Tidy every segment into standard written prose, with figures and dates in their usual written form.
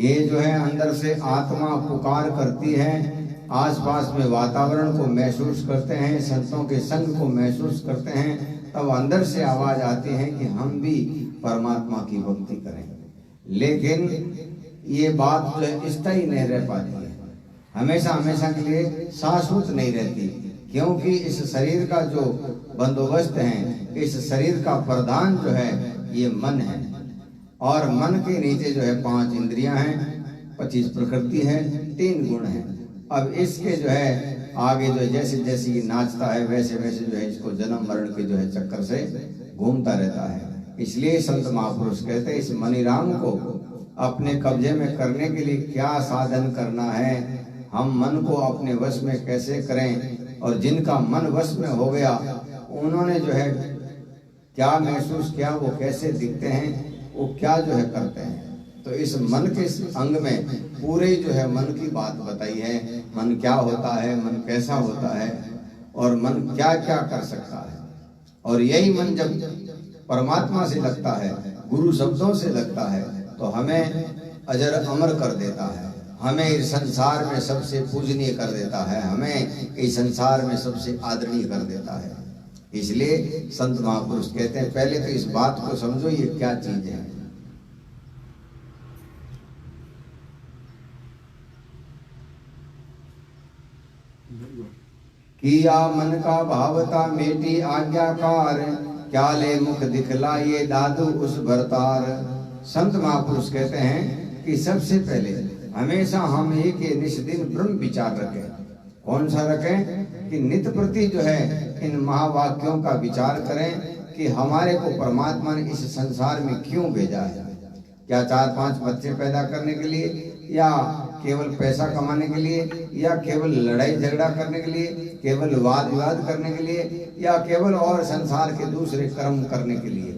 ये जो है अंदर से आत्मा पुकार करती है, आसपास में वातावरण को महसूस करते हैं, संतों के संग को महसूस करते हैं, तब अंदर से आवाज आती है कि हम भी परमात्मा की भक्ति करें। लेकिन ये बात जो है स्थायी नहीं रह पाती है, हमेशा हमेशा के लिए शाश्वत नहीं रहती, क्योंकि इस शरीर का जो बंदोबस्त है, इस शरीर का प्रधान जो है ये मन है, और मन के नीचे जो है 5 इंद्रियां हैं, 25 प्रकृति है, 3 गुण हैं। अब इसके जो है आगे जो जैसे जैसे ये नाचता है वैसे वैसे जो है इसको जन्म मरण के जो है चक्कर से घूमता रहता है। इसलिए संत महापुरुष कहते हैं इस मणिराम को अपने कब्जे में करने के लिए क्या साधन करना है, हम मन को अपने वश में कैसे करें, और जिनका मन वश में हो गया उन्होंने जो है क्या महसूस किया, वो कैसे दिखते हैं, वो क्या जो है करते हैं। तो इस मन के अंग में पूरे जो है मन की बात बताई है, मन क्या होता है, मन कैसा होता है, और मन क्या क्या कर सकता है। और यही मन जब परमात्मा से लगता है, गुरु शब्दों से लगता है, तो हमें अजर अमर कर देता है, हमें इस संसार में सबसे पूजनीय कर देता है, हमें इस संसार में सबसे आदरणीय कर देता है। इसलिए संत महापुरुष कहते हैं पहले तो इस बात को समझो ये क्या चीज है। किया मन का भावता मेटी आज्ञाकार, क्या ले मुख दिखलाइए दादू उस भरतार। संत महापुरुष कहते हैं कि सबसे पहले हमेशा हम एक निष्दिन ब्रह्म विचार रखें। कौन सा रखें? कि नित्य प्रति जो है इन महावाक्यों का विचार करें कि हमारे को परमात्मा ने इस संसार में क्यों भेजा है। क्या 4-5 बच्चे पैदा करने के लिए, या केवल पैसा कमाने के लिए, या केवल लड़ाई झगड़ा करने के लिए, केवल वाद विवाद करने के लिए, या केवल और संसार के दूसरे कर्म करने के लिए।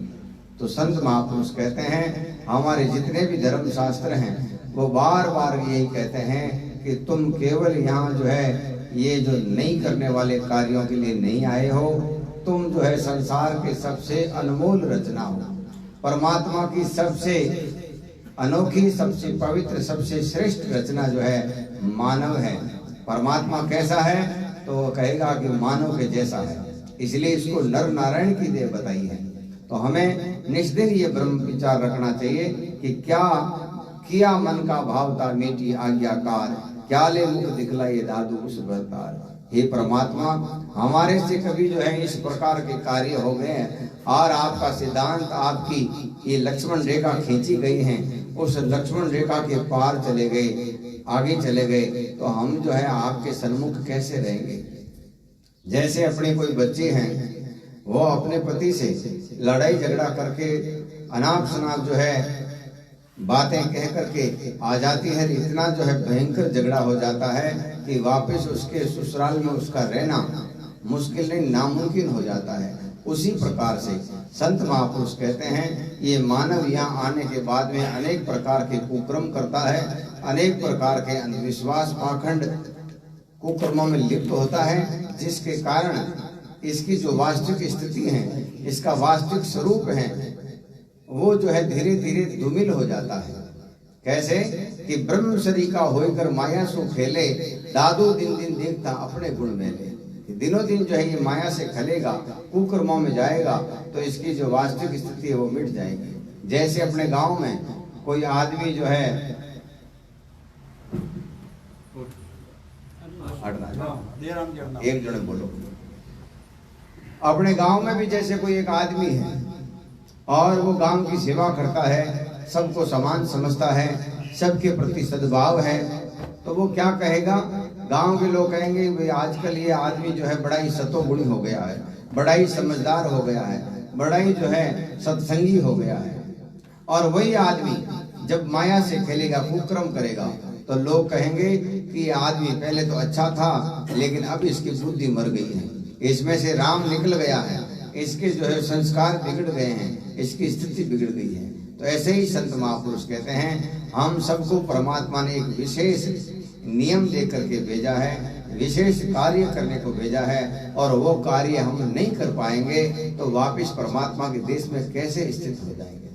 तो संत महापुरुष कहते हैं हमारे जितने भी धर्म शास्त्र हैं वो बार बार यही कहते हैं कि तुम केवल यहाँ जो है ये जो नहीं करने वाले कार्यों के लिए नहीं आए हो, तुम जो है संसार के सबसे अनमोल रचना हो, परमात्मा की सबसे अनोखी, सबसे पवित्र, सबसे श्रेष्ठ रचना जो है मानव है। परमात्मा कैसा है? तो वो कहेगा कि मानव के जैसा है, इसलिए इसको नर नारायण की देह बताई है। तो हमें निष्दिन ये ब्रह्म विचार रखना चाहिए कि क्या किया मन का भावता मेटी आज्ञाकार, क्या ले मुख दिखलाइए दादू उस भरतार। हे परमात्मा, हमारे से कभी जो है इस प्रकार के कार्य हो गए हैं और आपका सिद्धांत, आपकी ये लक्ष्मण रेखा खींची गई है, उस लक्ष्मण रेखा के पार चले गए, आगे चले गए, तो हम जो है आपके सन्मुख कैसे रहेंगे। जैसे अपने कोई बच्चे हैं वो अपने पति से लड़ाई झगड़ा करके अनाप शनाप जो है बातें कह करके आ जाती है, इतना जो है भयंकर झगड़ा हो जाता है कि वापस उसके ससुराल में उसका रहना मुश्किल नहीं, नामुमकिन हो जाता है। उसी प्रकार से संत महापुरुष कहते हैं ये मानव यहाँ आने के बाद में अनेक प्रकार के कुकर्म करता है, अनेक प्रकार के अंधविश्वास पाखंड कुकर्मों में लिप्त होता है, जिसके कारण इसकी जो वास्तविक स्थिति है, इसका वास्तविक स्वरूप है, वो जो है धीरे धीरे धूमिल हो जाता है। कैसे? कि ब्रह्म शरीर का होकर माया सो खेले, दादू दिन दिन देखता अपने गुण मेले। दिनों दिन जो है ये माया से खलेगा, कुकर्मों में जाएगा, तो इसकी जो वास्तविक स्थिति है वो मिट जाएगी। जैसे अपने गांव में कोई आदमी जो है एक जने बोलो, अपने गांव में भी जैसे कोई एक आदमी है और वो गांव की सेवा करता है, सबको समान समझता है, सबके प्रति सद्भाव है, तो वो क्या कहेगा? गांव के लोग कहेंगे भाई आजकल ये आदमी जो है बड़ा ही सतोगुणी हो गया है, बड़ा ही समझदार हो गया है, बड़ा ही जो है सत्संगी हो गया है। और वही आदमी जब माया से खेलेगा, कुकर्म करेगा, तो लोग कहेंगे कि ये आदमी पहले तो अच्छा था लेकिन अब इसकी बुद्धि मर गई है, इसमें से राम निकल गया है, इसके जो है संस्कार बिगड़ गए हैं, इसकी स्थिति बिगड़ गई है। तो ऐसे ही संत महापुरुष कहते हैं हम सबको परमात्मा ने एक विशेष नियम दे करके भेजा है, विशेष कार्य करने को भेजा है, और वो कार्य हम नहीं कर पाएंगे तो वापस परमात्मा के देश में कैसे स्थित हो जाएंगे।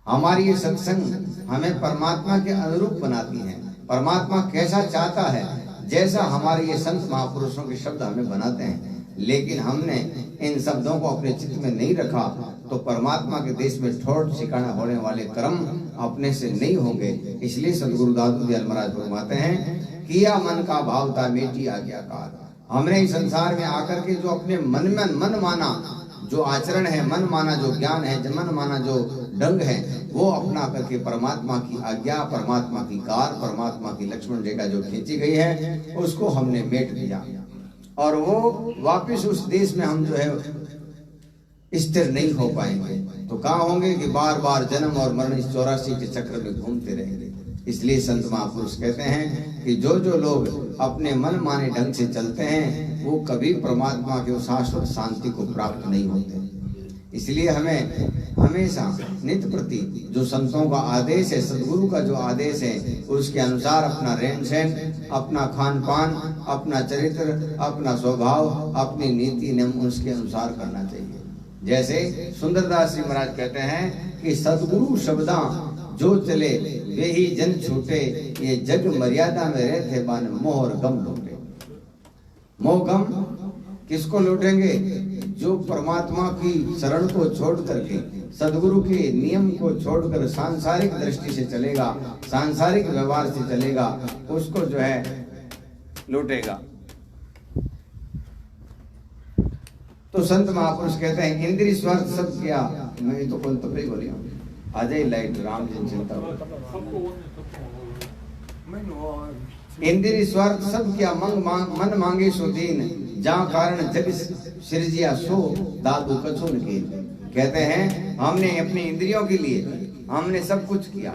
हमारी ये सत्संग हमें परमात्मा के अनुरूप बनाती है। परमात्मा कैसा चाहता है, जैसा हमारे ये संत महापुरुषों के शब्द हमें बनाते हैं, लेकिन हमने इन शब्दों को अपने चित्त में नहीं रखा तो परमात्मा के देश में ठोर ठिकाना होने वाले कर्म अपने से नहीं होंगे। इसलिए सदगुरु दादू दयाल महाराज फरमाते हैं, किया मन का भाव था मेटी आज्ञाकार। हमने इस संसार में आकर के जो अपने मन में मन माना जो आचरण है, मन माना जो ज्ञान है, मन माना जो ढंग है, वो अपना करके परमात्मा की आज्ञा, परमात्मा की कार, परमात्मा की लक्ष्मण रेखा जो खींची गई है उसको हमने मेट दिया और वो वापस उस देश में हम जो है स्थिर नहीं हो पाएंगे। तो कहाँ होंगे कि बार बार जन्म और मरण इस 84 के चक्र में घूमते रहेंगे। इसलिए संत महापुरुष कहते हैं कि जो जो लोग अपने मन माने ढंग से चलते हैं वो कभी परमात्मा के शाश्वत शांति को प्राप्त नहीं होते। इसलिए हमें हमेशा नित्य प्रति जो संतों का आदेश है, सदगुरु का जो आदेश है, उसके अनुसार अपना रहन सहन, अपना खान पान, अपना चरित्र, अपना स्वभाव, अपनी नीति नियम उसके अनुसार करना चाहिए। जैसे सुंदरदास जी महाराज कहते हैं कि सदगुरु शब्दा जो चले वे ही जन छूटे, ये जग मर्यादा में रहते बन मोह और गम लूटे। मोह गम किसको लूटेंगे? जो परमात्मा की शरण को छोड़ करके, सदगुरु के नियम को छोड़कर सांसारिक दृष्टि से चलेगा, सांसारिक व्यवहार से चलेगा, उसको जो है लूटेगा। तो संत महापुरुष कहते हैं इंद्रिय स्वार्थ सब क्या, मैं तो कौन तो बोली हूँ आ जाए लाइट राम जी चिंता। इंद्रिय स्वार्थ सब क्या मन मांगे सो दीन, जहाँ कारण जग सृजिया सो दादू कछुन के। कहते हैं हमने अपनी इंद्रियों के लिए हमने सब कुछ किया,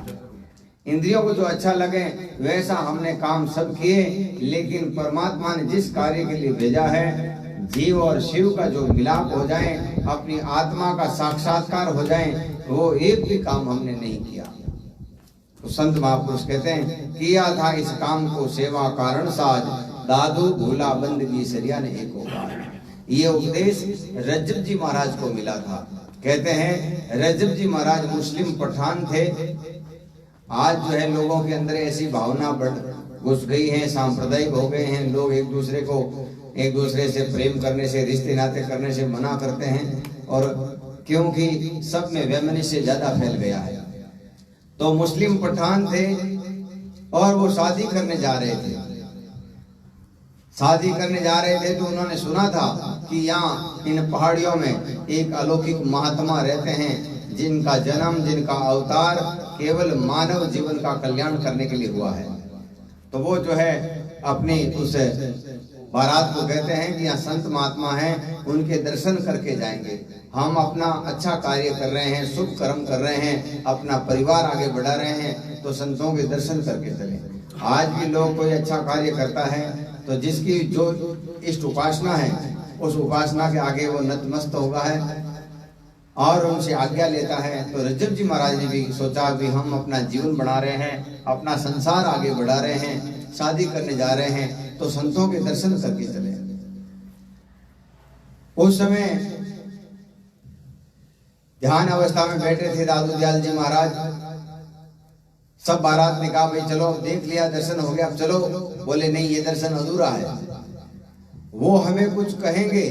इंद्रियों को जो अच्छा लगे वैसा हमने काम सब किए, लेकिन परमात्मा ने जिस कार्य के लिए भेजा है, जीव और शिव का जो मिलाप हो जाए, अपनी आत्मा का साक्षात्कार हो जाए, वो एक भी काम हमने नहीं किया। तो संत महापुरुष कहते हैं किया था इस काम को सेवा कारण साज, दादू भूला बंदगी सरिया ने एक होगा। ये उपदेश रज्जब जी महाराज को मिला था। कहते हैं रज्जब जी महाराज मुस्लिम पठान थे। आज जो है लोगों के अंदर ऐसी भावना बढ़ घुस गई है, सांप्रदायिक हो गए हैं, लोग एक दूसरे से प्रेम करने से, रिश्ते नाते करने से मना करते हैं, और क्योंकि सब में वैमनस्य ज्यादा फैल गया है। तो मुस्लिम पठान थे और वो शादी करने जा रहे थे। तो उन्होंने सुना था कि यहाँ इन पहाड़ियों में एक अलौकिक महात्मा रहते हैं, जिनका जन्म, जिनका अवतार केवल मानव जीवन का कल्याण करने के लिए हुआ है। तो वो जो है अपनी उस बारात को कहते हैं कि यहाँ संत महात्मा हैं, उनके दर्शन करके जाएंगे। हम अपना अच्छा कार्य कर रहे हैं, शुभ कर्म कर रहे हैं, अपना परिवार आगे बढ़ा रहे हैं, तो संतों के दर्शन करके चलें। आज भी लोग कोई अच्छा कार्य करता है तो जिसकी जो इष्ट उपासना है, उस उपासना के आगे वो नतमस्त होगा है और उनसे आज्ञा लेता है। तो रज्जब जी महाराज ने भी सोचा कि हम अपना जीवन बना रहे हैं, अपना संसार आगे बढ़ा रहे हैं, शादी करने जा रहे हैं, तो संतों के दर्शन करके चले। उस समय ध्यान अवस्था में बैठे थे दादू दयाल जी महाराज। सब बारात ने कहा भाई चलो देख लिया, दर्शन हो गया, अब चलो। बोले नहीं, ये दर्शन अधूरा है। वो हमें कुछ कहेंगे,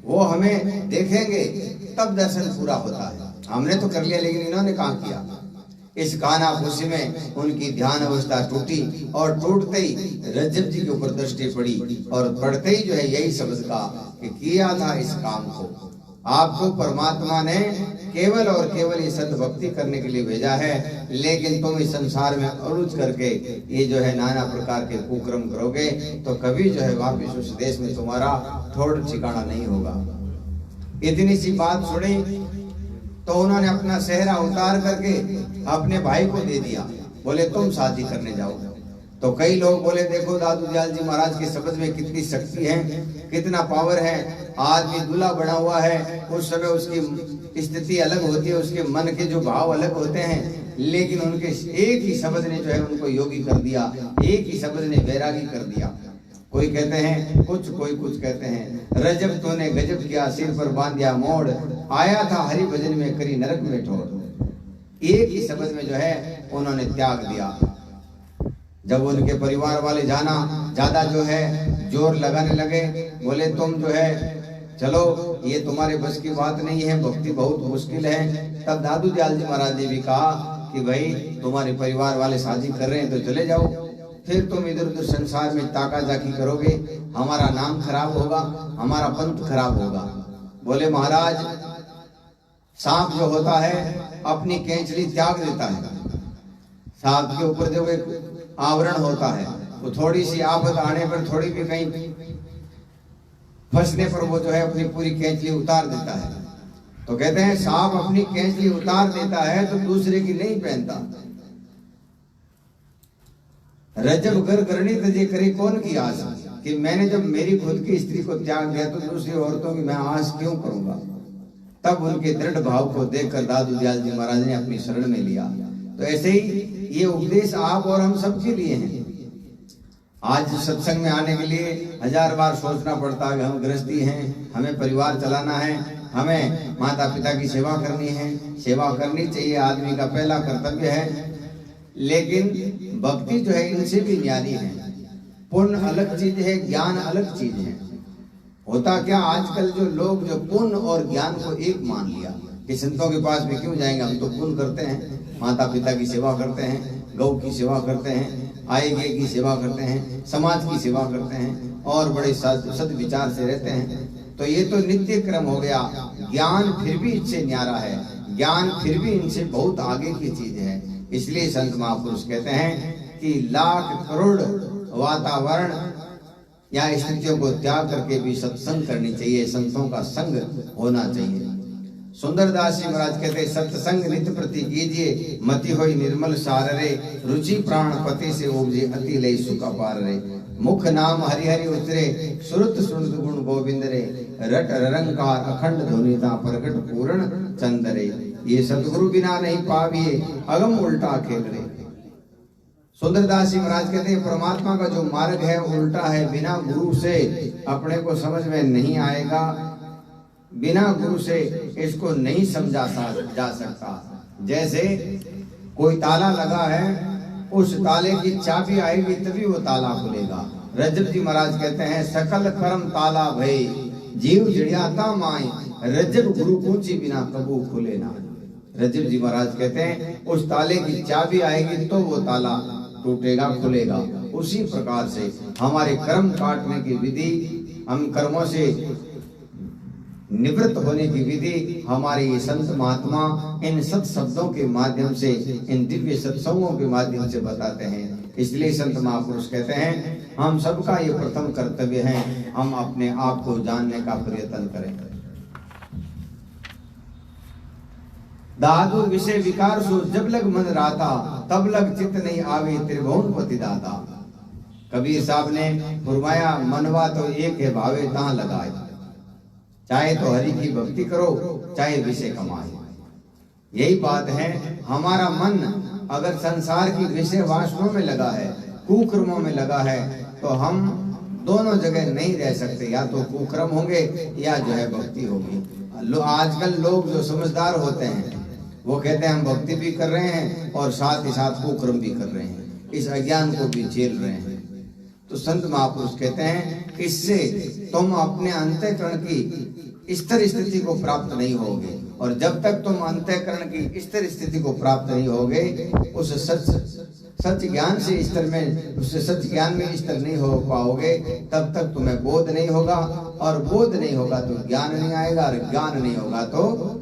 वो हमें देखेंगे, तब दर्शन पूरा होता है। हमने तो कर लिया, लेकिन इन्होंने कहाँ किया। इस कानाफूसी में उनकी ध्यान अवस्था टूटी और टूटते ही रज्जब जी के ऊपर दृष्टि पड़ी और पढ़ते ही जो है यही शब्द का कि किया था इस काम को। आपको परमात्मा ने केवल और केवल ये सद्भक्ति करने के लिए भेजा है, लेकिन तुम इस संसार में अरुच करके ये जो है नाना प्रकार के कुकर्म करोगे तो कभी जो है वापिस उस देश में तुम्हारा ठोड़ ठिकाना नहीं होगा। इतनी सी बात सुनी तो उन्होंने अपना सेहरा उतार करके अपने भाई को दे दिया। बोले तुम शादी करने जाओ। तो कई लोग बोले देखो दादू दयाल जी महाराज के शब्द में कितनी शक्ति है, कितना पावर है। आदमी दूल्हा बना हुआ है, उस समय उसकी स्थिति अलग होती है, उसके मन के जो भाव अलग होते हैं, लेकिन उनके एक ही शब्द ने जो है उनको योगी कर दिया, एक ही शब्द ने वैरागी कर दिया। कोई कहते हैं कुछ, कोई कुछ कहते हैं रजब तूने गजब किया, सिर पर बांधिया मोड़, आया था हरि भजन में करी नरक में ठोर। एक ही शब्द में जो है उन्होंने त्याग दिया। जब उनके परिवार वाले जाना ज्यादा जो है जोर लगाने लगे, बोले तुम जो है चलो ये तुम्हारे बस की बात नहीं है, भक्ति बहुत मुश्किल है। तब दादू दयाल जी महाराज ने भी कहा कि भाई तुम्हारे परिवार वाले शादी कर रहे हैं तो चले जाओ, फिर तुम इधर उधर संसार में ताका जाकी करोगे, हमारा नाम खराब होगा, हमारा पंथ खराब होगा। बोले महाराज सांप जो होता है अपनी कैंचली त्याग देता है, सांप के ऊपर जो एक आवरण होता है तो थोड़ी सी आफत आने पर, थोड़ी भी कहीं फंसने पर वो जो है अपनी पूरी कैंचली उतार देता है। तो कहते हैं सांप अपनी कैंचली उतार देता है तो दूसरे की नहीं पहनता। रजब घर करनी तजे करे कौन की आस, कि मैंने जब मेरी खुद की स्त्री को त्याग दिया तो दूसरी औरतों की मैं आस क्यों करूंगा। तब उनके दृढ़ भाव को देखकर दादू दयाल जी महाराज ने अपनी शरण में लिया। तो ऐसे ही ये उपदेश आप और हम सबके लिए हैं। आज सत्संग में आने के लिए 1000 बार सोचना पड़ता है, हम गृहस्थी हैं, हमें परिवार चलाना है, हमें माता पिता की सेवा करनी है। सेवा करनी चाहिए, आदमी का पहला कर्तव्य है, लेकिन भक्ति जो है इनसे भी न्यारी है। पुण्य अलग चीज है, ज्ञान अलग चीज है। होता क्या आजकल जो लोग जो पुण्य और ज्ञान को एक मान लिया कि संतों के पास भी क्यों जाएंगे, हम तो पुण्य करते हैं, माता पिता की सेवा करते हैं, गौ की सेवा करते हैं, आएगे की सेवा करते हैं, समाज की सेवा करते हैं और बड़े सद विचार से रहते हैं। तो ये तो नित्य क्रम हो गया। ज्ञान फिर भी इनसे न्यारा है, ज्ञान फिर भी इनसे बहुत आगे की चीज है। इसलिए संत महापुरुष कहते हैं कि लाख करोड़ वातावरण या स्थितियों को त्याग करके भी सत्संग करनी चाहिए, संतों का संग होना चाहिए। सुंदरदास जी महाराज कहते हैं सत्संग नित्य प्रति कीजिए, मति होई निर्मल सार रे, रुचि प्राण पति से उपजे अति लय सुख अपार रे। मुख नाम हरि हरि उतरे, सुरत सुरत गुण गोविंद रे, रट रंकार अखंड ध्वनिता प्रकट पूर्ण चंद रे। ये सतगुरु बिना नहीं पाविए, अगम उल्टा खेल रे। सुंदरदास जी महाराज कहते हैं परमात्मा का जो मार्ग है उल्टा है, बिना गुरु से अपने को समझ में नहीं आएगा, बिना गुरु से इसको नहीं समझा जा सकता। जैसे कोई ताला लगा है, उस ताले की चाबी आएगी तभी वो ताला खुलेगा। रजब जी महाराज कहते हैं सकल कर्म ताला भई, जीव जिड़ियाता माई, रजब गुरु पूछी बिना कबू खुले ना। रजब जी महाराज कहते हैं उस ताले की चाबी आएगी तो वो ताला टूटेगा, खुलेगा। उसी प्रकार से हमारे कर्म काटने की विधि, हम कर्मों से निवृत्त होने की विधि हमारे ये संत महात्मा इन सत शब्दों के माध्यम से, इन दिव्य सत्संगों के माध्यम से बताते हैं। इसलिए संत महापुरुष कहते हैं हम सबका ये प्रथम कर्तव्य है, हम अपने आप को जानने का प्रयत्न करें। दादू विषय विकार सो जब लग मन राता, तब लग चित्त नहीं आवे त्रिभुवनपति दाता। कबीर साहब ने फरमाया मनवा तो एक है, भावे तहां लगाए। चाहे तो हरि की भक्ति करो, चाहे विषय कमाए। यही बात है। हमारा मन अगर संसार की विषय वासनाओं में लगा है, कुकर्मों में लगा है, तो हम दोनों जगह नहीं रह सकते। या तो कुकर्म होंगे या जो है भक्ति होगी। आजकल लोग जो समझदार होते हैं वो कहते हैं हम भक्ति भी कर रहे हैं और साथ ही साथ कुकर्म भी कर रहे हैं, इस अज्ञान को भी झेल रहे हैं। तो संत महापुरुष कहते हैं इससे तुम अपने अंतःकरण की स्थिर स्थिति को प्राप्त नहीं होगे, और जब तक तुम अंतःकरण की स्थिर स्थिति को प्राप्त नहीं होगे, उस सच ज्ञान से स्तर में, उस सच ज्ञान में स्तर नहीं हो पाओगे, तब तक तुम्हें बोध नहीं होगा, और बोध नहीं होगा तो ज्ञान नहीं आएगा, और ज्ञान नहीं होगा तो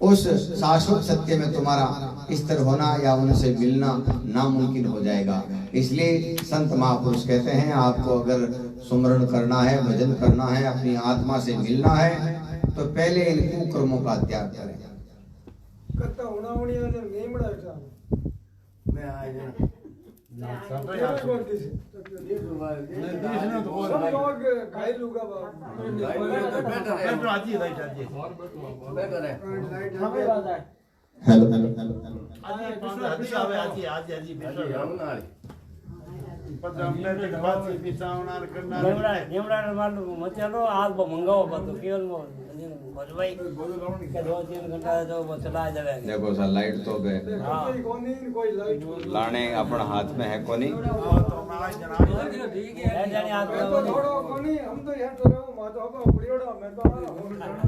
उस शाश्वत सत्य में तुम्हारा स्तर होना या उनसे मिलना नामुमकिन हो जाएगा। इसलिए संत महापुरुष कहते हैं आपको अगर सुमरण करना है, भजन करना है, अपनी आत्मा से मिलना है, तो पहले इन कुकर्मों का त्याग करें। પછી અમને જ પાછી પીસાવનાર કરનાર નિમડા મારું મચાનો હાથ મંગાવો બધું કેવલ ભજવાઈ કે 2-3 घंटा तो चला जावे देखो सा लाइट तो बे लाने अपन हाथ में है कोनी તો મારા જણાવી जाने हाथ में थोड़ो कोनी हम तो यहाँ तो रहो मातो अब बुढ़ियोड़ा मैं तो